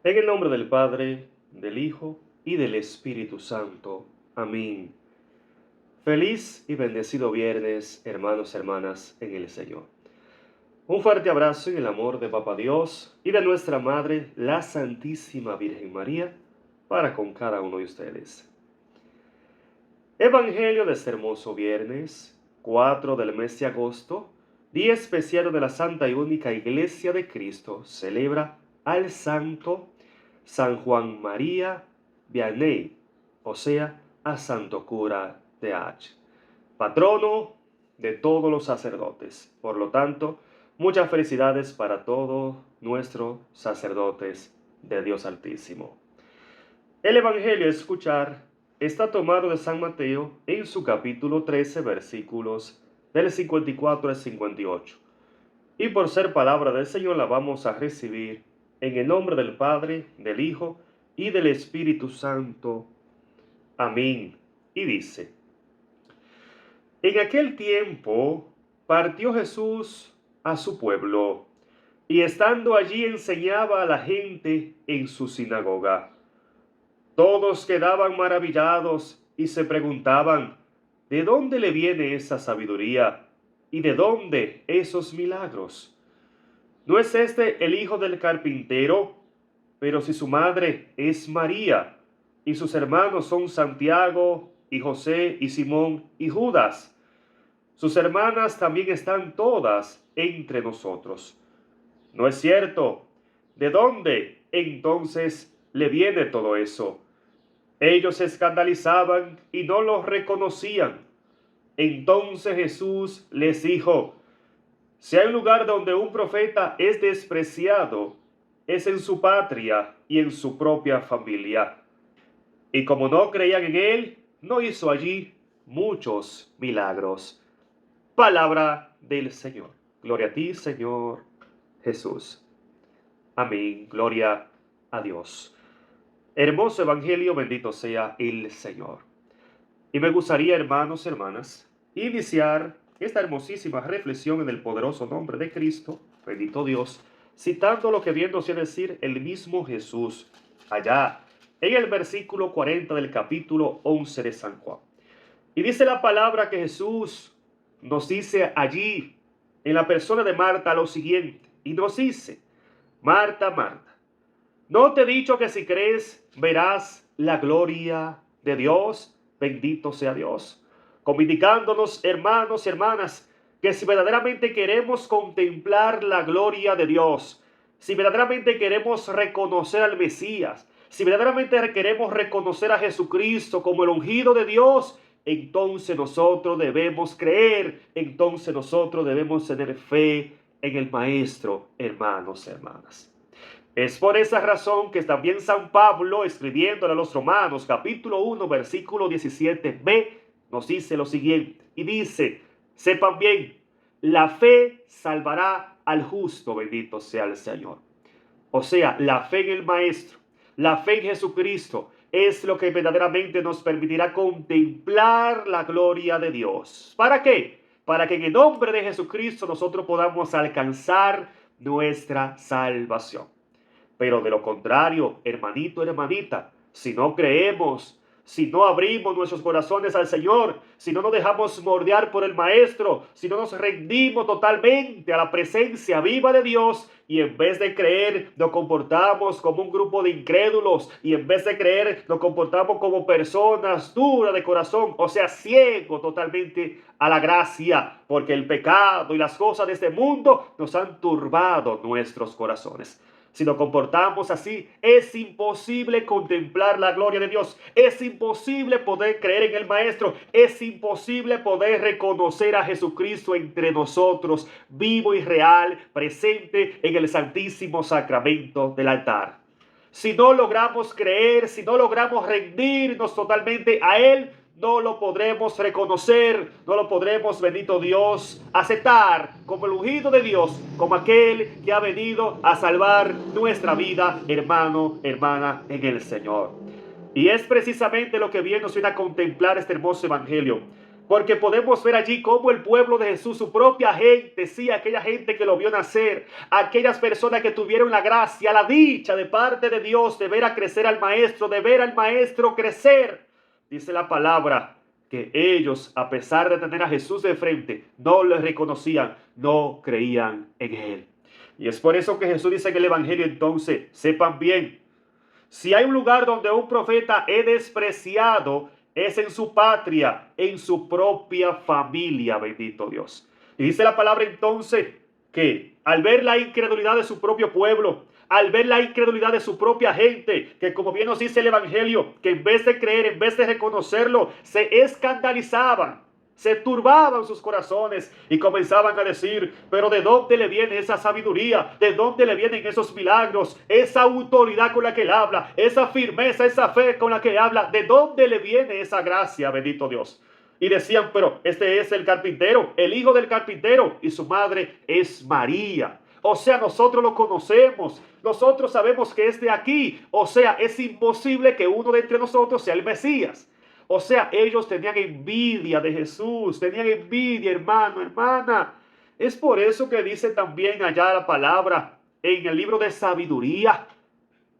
En el nombre del Padre, del Hijo y del Espíritu Santo. Amén. Feliz y bendecido viernes, hermanos y hermanas en el Señor. Un fuerte abrazo en el amor de Papá Dios y de nuestra Madre, la Santísima Virgen María, para con cada uno de ustedes. Evangelio de este hermoso viernes, 4 del mes de agosto, día especial de la Santa y Única Iglesia de Cristo, celebra al Santo San Juan María Vianney, o sea, a Santo Cura de Ach, patrono de todos los sacerdotes. Por lo tanto, muchas felicidades para todos nuestros sacerdotes de Dios Altísimo. El Evangelio a escuchar está tomado de San Mateo en su capítulo 13, versículos del 54 al 58. Y por ser palabra del Señor la vamos a recibir en el nombre del Padre, del Hijo y del Espíritu Santo. Amén. Y dice: En aquel tiempo partió Jesús a su pueblo, y estando allí enseñaba a la gente en su sinagoga. Todos quedaban maravillados y se preguntaban: ¿de dónde le viene esa sabiduría? ¿Y de dónde esos milagros? ¿No es este el hijo del carpintero? Pero si su madre es María, y sus hermanos son Santiago, y José, y Simón, y Judas, sus hermanas también están todas entre nosotros. ¿No es cierto? ¿De dónde entonces le viene todo eso? Ellos se escandalizaban y no los reconocían. Entonces Jesús les dijo: si hay un lugar donde un profeta es despreciado, es en su patria y en su propia familia. Y como no creían en él, no hizo allí muchos milagros. Palabra del Señor. Gloria a ti, Señor Jesús. Amén. Gloria a Dios. Hermoso Evangelio, bendito sea el Señor. Y me gustaría, hermanos y hermanas, iniciar esta hermosísima reflexión en el poderoso nombre de Cristo, bendito Dios, citando lo que viéndose a decir el mismo Jesús allá en el versículo 40 del capítulo 11 de San Juan. Y dice la palabra que Jesús nos dice allí en la persona de Marta lo siguiente, y nos dice: Marta, Marta, ¿no te he dicho que si crees verás la gloria de Dios? Bendito sea Dios. Como indicándonos, hermanos y hermanas, que si verdaderamente queremos contemplar la gloria de Dios, si verdaderamente queremos reconocer al Mesías, si verdaderamente queremos reconocer a Jesucristo como el ungido de Dios, entonces nosotros debemos creer, entonces nosotros debemos tener fe en el Maestro, hermanos y hermanas. Es por esa razón que también San Pablo, escribiéndole a los Romanos, capítulo 1, versículo 17b, nos dice lo siguiente, y dice: sepan bien, la fe salvará al justo, bendito sea el Señor. O sea, la fe en el Maestro, la fe en Jesucristo, es lo que verdaderamente nos permitirá contemplar la gloria de Dios. ¿Para qué? Para que en el nombre de Jesucristo nosotros podamos alcanzar nuestra salvación. Pero de lo contrario, hermanito, hermanita, si no creemos, si no abrimos nuestros corazones al Señor, si no nos dejamos moldear por el Maestro, si no nos rendimos totalmente a la presencia viva de Dios, y en vez de creer nos comportamos como un grupo de incrédulos, y en vez de creer nos comportamos como personas duras de corazón, o sea, ciegos totalmente a la gracia, porque el pecado y las cosas de este mundo nos han turbado nuestros corazones. Si nos comportamos así, es imposible contemplar la gloria de Dios. Es imposible poder creer en el Maestro. Es imposible poder reconocer a Jesucristo entre nosotros, vivo y real, presente en el Santísimo Sacramento del altar. Si no logramos creer, si no logramos rendirnos totalmente a Él, no lo podremos reconocer, no lo podremos, bendito Dios, aceptar como el ungido de Dios, como aquel que ha venido a salvar nuestra vida, hermano, hermana, en el Señor. Y es precisamente lo que bien nos viene a contemplar este hermoso evangelio. Porque podemos ver allí cómo el pueblo de Jesús, su propia gente, sí, aquella gente que lo vio nacer, aquellas personas que tuvieron la gracia, la dicha de parte de Dios de ver a crecer al maestro, de ver al maestro crecer. Dice la palabra que ellos, a pesar de tener a Jesús de frente, no le reconocían, no creían en él. Y es por eso que Jesús dice en el Evangelio, entonces, sepan bien, si hay un lugar donde un profeta es despreciado, es en su patria, en su propia familia, bendito Dios. Y dice la palabra entonces que al ver la incredulidad de su propio pueblo, al ver la incredulidad de su propia gente, que como bien nos dice el Evangelio, que en vez de creer, en vez de reconocerlo, se escandalizaban, se turbaban sus corazones y comenzaban a decir, pero ¿de dónde le viene esa sabiduría? ¿De dónde le vienen esos milagros? Esa autoridad con la que él habla, esa firmeza, esa fe con la que habla, ¿de dónde le viene esa gracia, bendito Dios? Y decían, pero este es el carpintero, el hijo del carpintero, y su madre es María. O sea, nosotros lo conocemos, nosotros sabemos que es de aquí. O sea, es imposible que uno de entre nosotros sea el Mesías. O sea, ellos tenían envidia de Jesús, tenían envidia, hermano, hermana. Es por eso que dice también allá la palabra en el libro de sabiduría,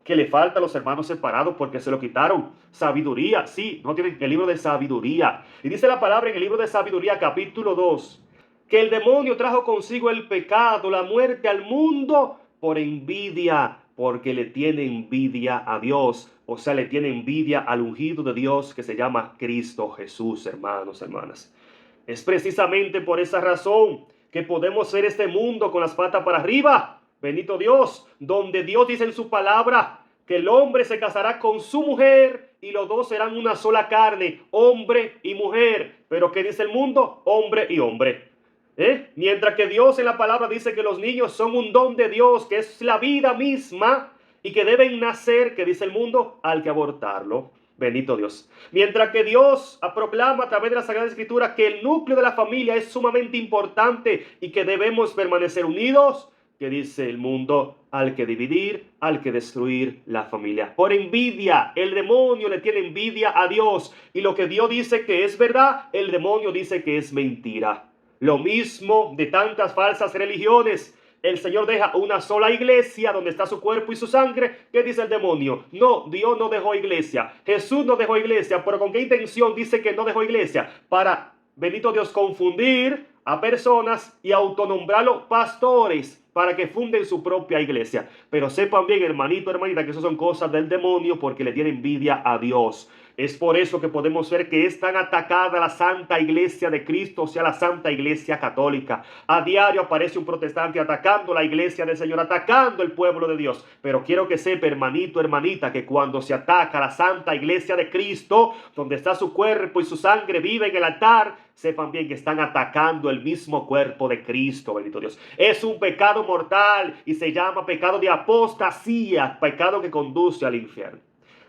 que le falta a los hermanos separados porque se lo quitaron. Sabiduría, sí, no tienen el libro de sabiduría. Y dice la palabra en el libro de sabiduría, capítulo 2, que el demonio trajo consigo el pecado, la muerte al mundo por envidia, porque le tiene envidia a Dios. O sea, le tiene envidia al ungido de Dios que se llama Cristo Jesús, hermanos, hermanas. Es precisamente por esa razón que podemos ser este mundo con las patas para arriba. Bendito Dios, donde Dios dice en su palabra que el hombre se casará con su mujer y los dos serán una sola carne, hombre y mujer. Pero ¿qué dice el mundo? Hombre y hombre. Mientras que Dios en la palabra dice que los niños son un don de Dios, que es la vida misma y que deben nacer, que dice el mundo, al que abortarlo. Bendito Dios. Mientras que Dios proclama a través de la Sagrada Escritura que el núcleo de la familia es sumamente importante y que debemos permanecer unidos, que dice el mundo, al que dividir, al que destruir la familia. Por envidia, el demonio le tiene envidia a Dios. Y lo que Dios dice que es verdad, el demonio dice que es mentira. Lo mismo de tantas falsas religiones. El Señor deja una sola iglesia donde está su cuerpo y su sangre. ¿Qué dice el demonio? No, Dios no dejó iglesia. Jesús no dejó iglesia. ¿Pero con qué intención dice que no dejó iglesia? Para, bendito Dios, confundir a personas y autonombrarlos pastores para que funden su propia iglesia. Pero sepan bien, hermanito, hermanita, que eso son cosas del demonio porque le tiene envidia a Dios. Es por eso que podemos ver que es tan atacada la Santa Iglesia de Cristo, o sea, la Santa Iglesia Católica. A diario aparece un protestante atacando la Iglesia del Señor, atacando el pueblo de Dios. Pero quiero que sepa, hermanito, hermanita, que cuando se ataca la Santa Iglesia de Cristo, donde está su cuerpo y su sangre vive en el altar, sepan bien que están atacando el mismo cuerpo de Cristo, bendito Dios. Es un pecado mortal y se llama pecado de apostasía, pecado que conduce al infierno.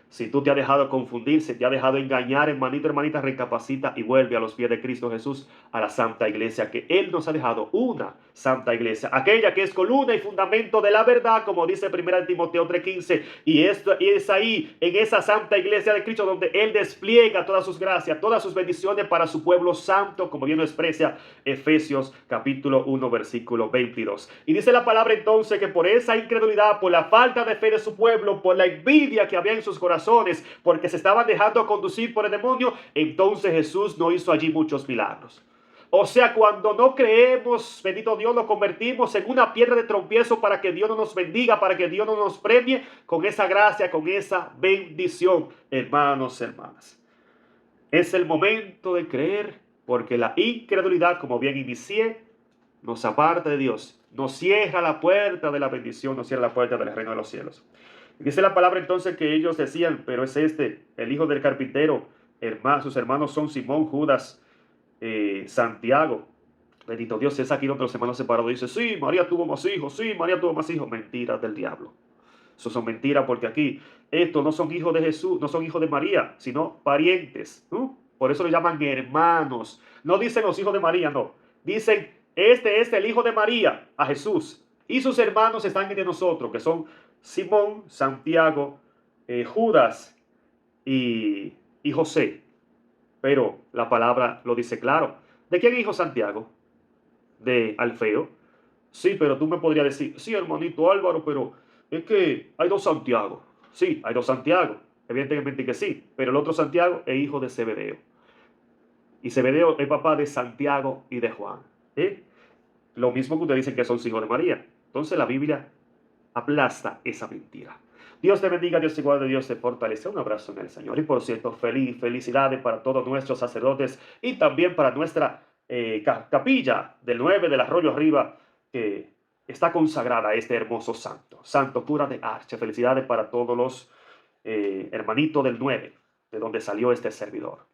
Si tú te has dejado confundir, si te has dejado engañar, hermanito, hermanita, recapacita y vuelve a los pies de Cristo Jesús, a la Santa Iglesia, que Él nos ha dejado una Santa Iglesia, aquella que es columna y fundamento de la verdad, como dice 1 Timoteo 3:15, y esto es ahí, en esa Santa Iglesia de Cristo, donde Él despliega todas sus gracias, todas sus bendiciones para su pueblo santo, como bien lo expresa Efesios capítulo 1, versículo 22. Y dice la palabra entonces que por esa incredulidad, por la falta de fe de su pueblo, por la envidia que había en sus corazones, porque se estaban dejando conducir por el demonio, entonces Jesús no hizo allí muchos milagros. O sea, cuando no creemos, bendito Dios, nos convertimos en una piedra de tropiezo para que Dios no nos bendiga, para que Dios no nos premie con esa gracia, con esa bendición. Hermanos, hermanas, es el momento de creer, porque la incredulidad, como bien inicié, nos aparta de Dios, nos cierra la puerta de la bendición, nos cierra la puerta del reino de los cielos. Dice la palabra entonces que ellos decían, pero es este, el hijo del carpintero, sus hermanos son Simón, Judas, Santiago. Bendito Dios, es aquí donde los hermanos separados dicen, sí, María tuvo más hijos, sí, María tuvo más hijos. Mentiras del diablo. Eso son mentiras porque aquí estos no son hijos de Jesús, no son hijos de María, sino parientes. Por eso lo llaman hermanos. No dicen los hijos de María, no. Dicen, este es el hijo de María, a Jesús. Y sus hermanos están entre nosotros, que son Simón, Santiago, Judas y José. pero la palabra lo dice claro. ¿De quién hijo Santiago? De Alfeo. Sí, pero tú me podrías decir, sí, hermanito Álvaro, pero es que hay dos Santiago. Sí, hay dos Santiago. Evidentemente que sí, pero el otro Santiago es hijo de Zebedeo. Y Zebedeo es papá de Santiago y de Juan. ¿Eh? Lo mismo que ustedes dicen que son hijos de María. Entonces la Biblia aplasta esa mentira. Dios te bendiga, Dios te guarde, Dios te fortalece. Un abrazo en el Señor. Y por cierto, felicidades para todos nuestros sacerdotes y también para nuestra capilla del 9 del Arroyo Arriba, que está consagrada a este hermoso santo. Santo cura de Arche. Felicidades para todos los hermanitos del 9, de donde salió este servidor.